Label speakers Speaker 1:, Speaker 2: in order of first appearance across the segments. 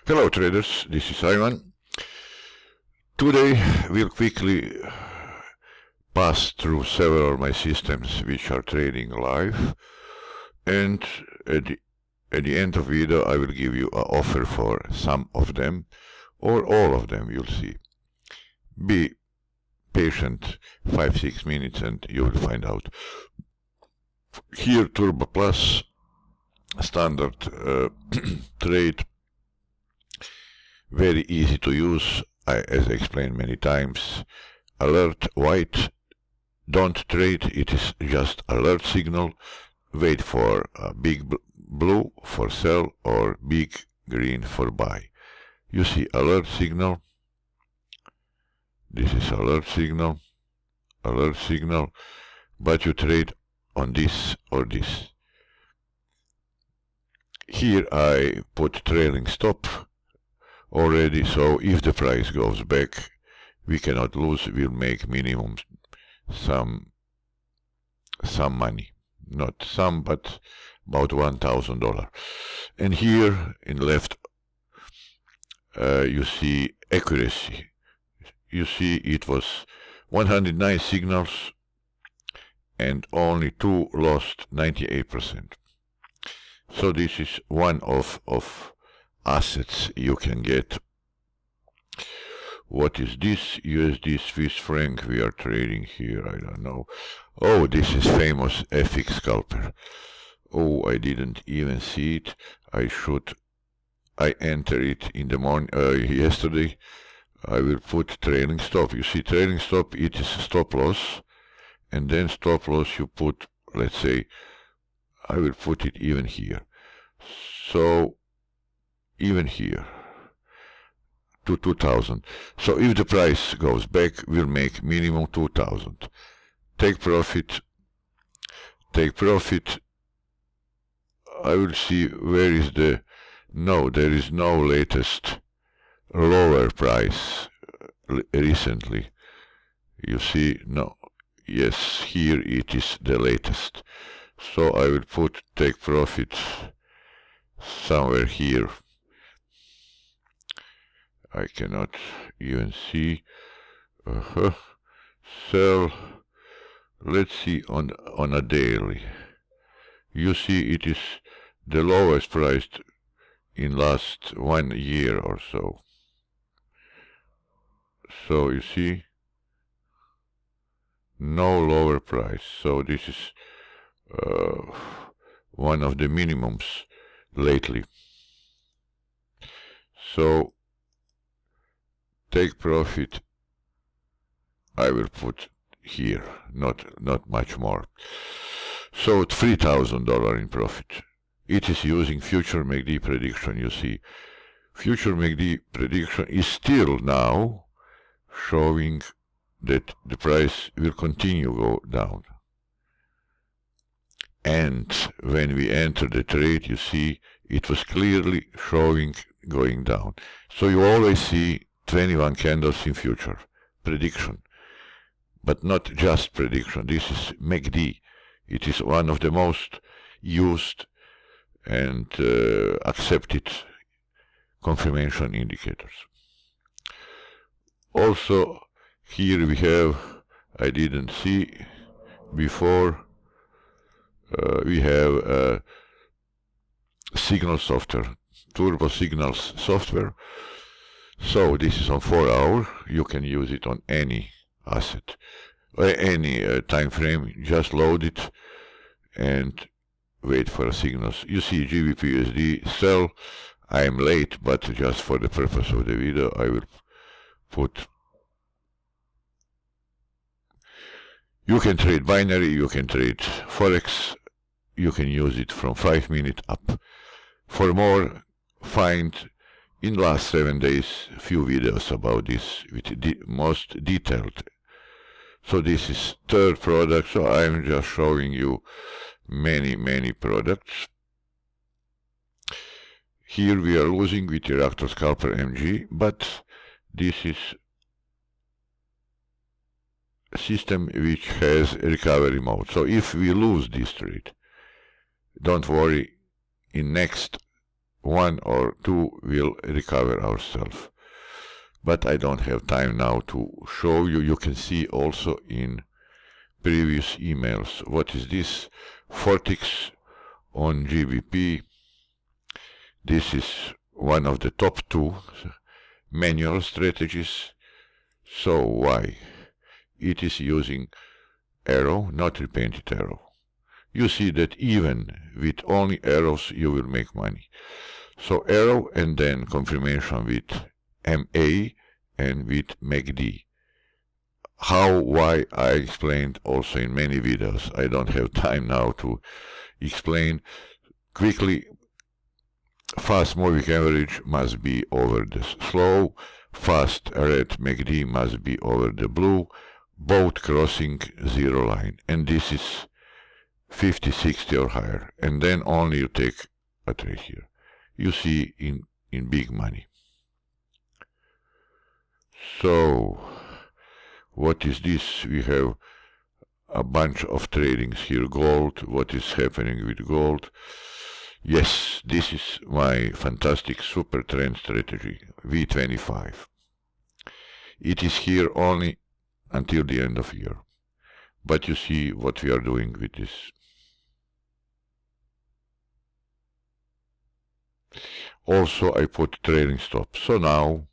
Speaker 1: Hello traders, this is Ivan. Today we'll quickly pass through several of my systems which are trading live, and at the end of the video I will give you an offer for some of them or all of them. You'll see. Be patient 5-6 minutes and you will find out. Here Turbo Plus standard trade, very easy to use. As I explained many times, alert white, don't trade, it is just alert signal. Wait for a big blue for sell or big green for buy. You see alert signal, this is alert signal, but you trade on this or this. Here I put trailing stop already, so if the price goes back, we cannot lose, we'll make minimum some money. Not some, but about $1,000. And here in left you see accuracy. You see it was 109 signals and only 2 lost 98%. So this is one of assets you can get. What is this? USD Swiss franc we are trading here, I don't know. Oh, this is famous FX scalper. Oh, I didn't even see it. I enter it in the morning, yesterday. I will put trailing stop. You see trailing stop, it is stop loss, and then stop loss you put, let's say, I will put it even here. So even here to 2000. So if the price goes back, we'll make minimum 2000. Take profit. I will see where is the, no, there is no latest lower price recently. You see, no, yes, here it is the latest. So I will put take profit somewhere here. I cannot even see. Sell. Let's see on a daily. You see it is the lowest priced in last 1 year or so. So you see, no lower price. So this is one of the minimums lately. So take profit I will put here, not much more. So $3,000 in profit. It is using future MACD prediction. You see, future MACD prediction is still now showing that the price will continue go down. And when we enter the trade, you see it was clearly showing going down. So you always see 21 candles in future prediction, but not just prediction. This is MACD. It is one of the most used and accepted confirmation indicators. Also here we have, I didn't see before, we have signal software, turbo signals software. So this is on 4 hour. You can use it on any asset, any time frame. Just load it and wait for signals. You see GBP/USD sell. I am late, but just for the purpose of the video, I will put. You can trade binary, you can trade forex, you can use it from 5 minutes up. For more, find in last 7 days few videos about this with the most detailed. So this is third product, so I am just showing you many products. Here we are losing with the Reactor Scalper MG, but this is a system which has recovery mode. So if we lose this trade, don't worry, in next one or two will recover ourselves. But I don't have time now to show you. You can see also in previous emails. What is this? Forex on GBP. This is one of the top two manual strategies. So why? It is using arrow, not repainted arrow. You see that even with only arrows you will make money. So arrow and then confirmation with MA and with MACD. How, why, I explained also in many videos. I don't have time now to explain. Quickly, fast moving average must be over the slow, fast red MACD must be over the blue, both crossing zero line. And this is 50, 60 or higher. And then only you take a trade here. You see in big money. So, what is this? We have a bunch of tradings here. Gold, what is happening with gold? Yes, this is my fantastic super trend strategy, V25. It is here only until the end of year. But you see what we are doing with this. Also, I put trailing stop. So now,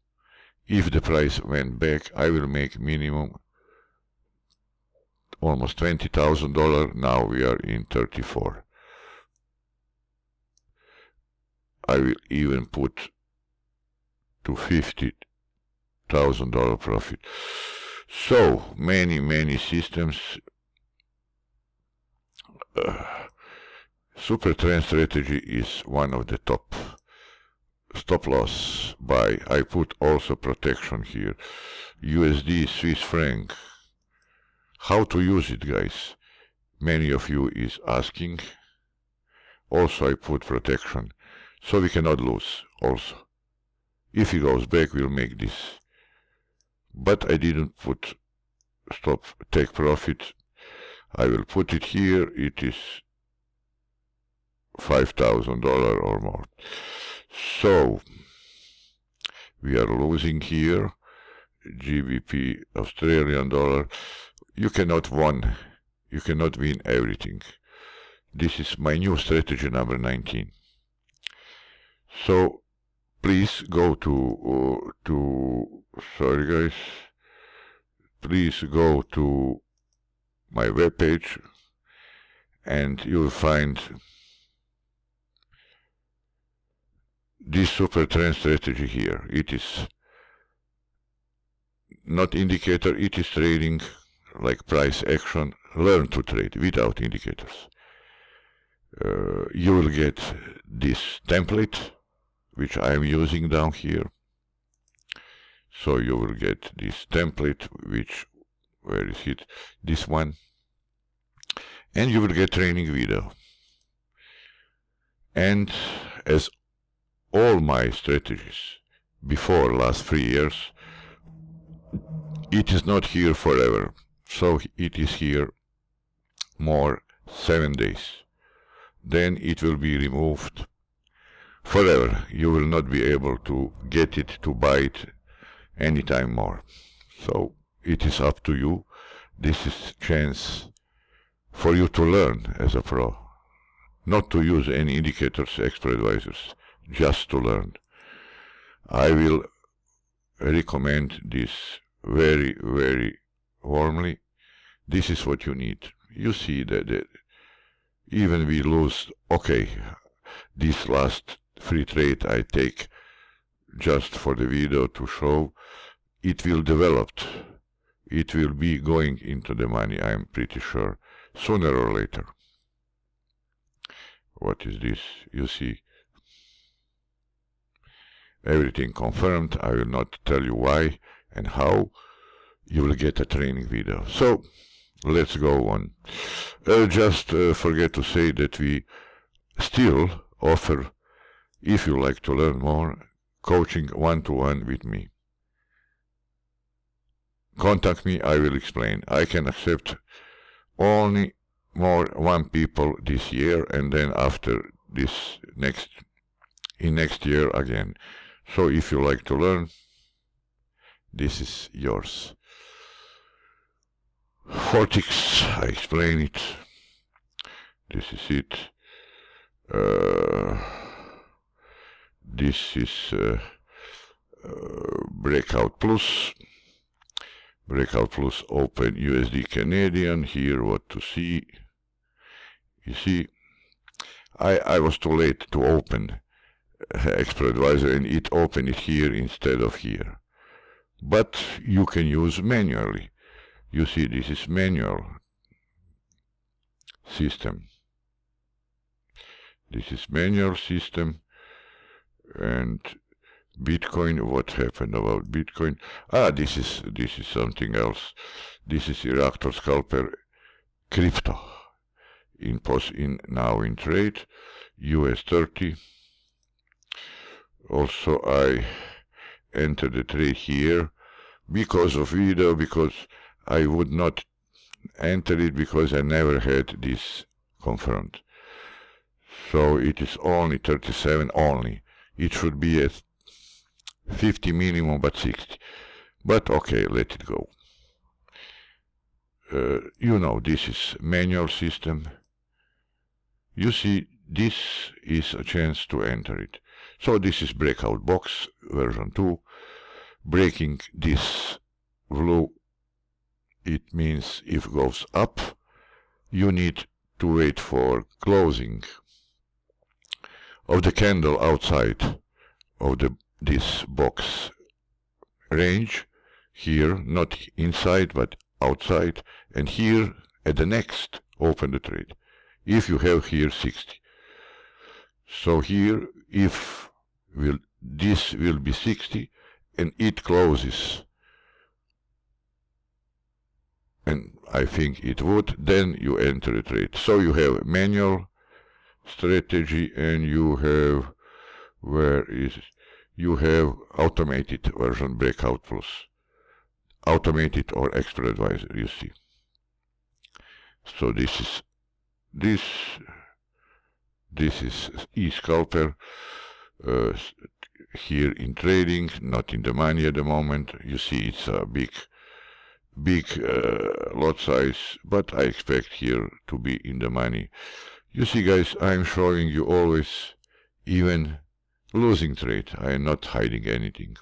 Speaker 1: if the price went back, I will make minimum almost $20,000. Now we are in 34. I will even put to $50,000 profit. So many systems. Super trend strategy is one of the top. Stop loss buy. I put also protection here. USD, Swiss franc. How to use it, guys? Many of you is asking. Also I put protection. So we cannot lose also. If it goes back, we'll make this. But I didn't put stop take profit. I will put it here. It is $5,000 or more. So we are losing here. GBP, Australian dollar. You cannot win everything. This is my new strategy number 19. So please go sorry guys, please go to my webpage and you will find this super trend strategy here. It is not indicator, it is trading like price action. Learn to trade without indicators. You will get this template which I am using down here. So you will get this template, which, where is it? This one. And you will get training video. And as all my strategies before last 3 years, it is not here forever. So it is here more 7 days. Then it will be removed forever. You will not be able to get it, to buy it anytime more. So it is up to you. This is chance for you to learn as a pro. Not to use any indicators, expert advisors, just to learn. I will recommend this very, very warmly. This is what you need. You see that even we lose, okay, this last free trade I take just for the video to show, it will develop. It will be going into the money, I am pretty sure, sooner or later. What is this? You see, everything confirmed. I will not tell you why and how. You will get a training video. So let's go on. Just forget to say that we still offer, if you like to learn more, coaching one-to-one with me. Contact me, I will explain. I can accept only one people this year, and then after this next in next year again. So if you like to learn, this is yours. Fortix, I explain it. This is it. This is Breakout Plus. Breakout Plus open USD Canadian. Here what to see. You see, I was too late to open Expert Advisor, and it opened it here instead of here. But you can use manually. You see, this is manual system. This is manual system. And Bitcoin, what happened about Bitcoin? This is something else. This is Reactor Scalper Crypto now in trade, US 30. Also I entered the trade here because of video, because I would not enter it because I never had this confirmed. So it is only 37 only. It should be at 50 minimum, but 60. But okay, let it go. You know, this is manual system. You see, this is a chance to enter it. So this is breakout box version 2. Breaking this blue, it means if it goes up, you need to wait for closing of the candle outside of this box range, here, not inside but outside, and here at the next open the trade. If you have here 60. So here, if this will be 60 and it closes, and I think it would, then you enter the trade. So you have manual strategy, and you have, where is it? You have automated version Breakout Plus. Automated or Expert Advisor, you see. So this is eScalper here in trading, not in the money at the moment. You see it's a big lot size, but I expect here to be in the money. You see, guys, I'm showing you always even losing trade. I am not hiding anything.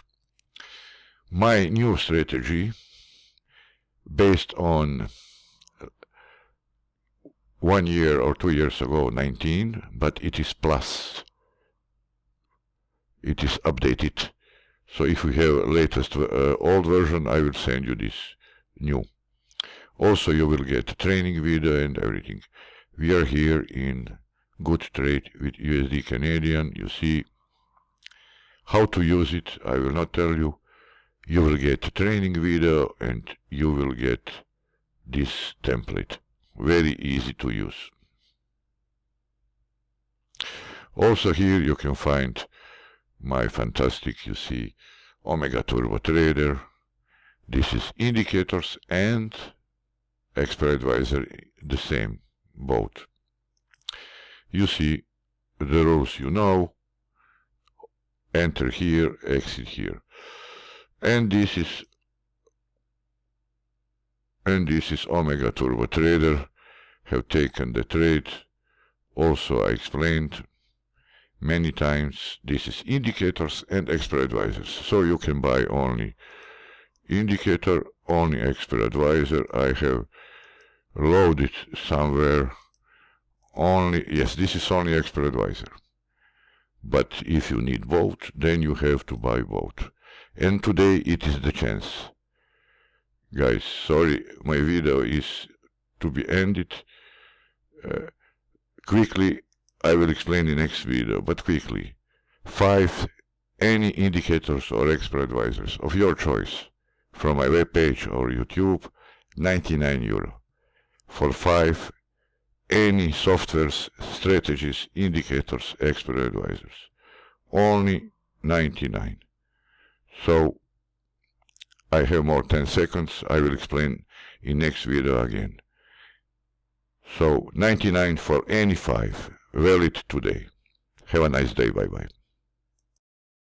Speaker 1: My new strategy, based on 1 year or 2 years ago, 19, but it is plus. It is updated. So if we have latest old version, I will send you this new. Also, you will get training video and everything. We are here in good trade with USD Canadian. You see how to use it. I will not tell you. You will get training video and you will get this template. Very easy to use. Also here you can find my fantastic, you see, Omega Turbo Trader. This is indicators and Expert Advisor, the same, both. You see the rules, you know. Enter here, exit here. And this is Omega Turbo Trader. Have taken the trade. Also I explained many times, this is indicators and Expert Advisors. So you can buy only indicator, only Expert Advisor. I have loaded somewhere only, yes, this is only Expert Advisor. But if you need both, then you have to buy both. And today it is the chance. Guys, sorry, my video is to be ended. Quickly, I will explain in next video, but quickly. 5 any indicators or Expert Advisors of your choice from my webpage or YouTube, 99 euro. For 5 any softwares, strategies, indicators, Expert Advisors, only 99. So I have more 10 seconds. I will explain in next video again. So 99 for any 5, valid today. Have a nice day. Bye bye.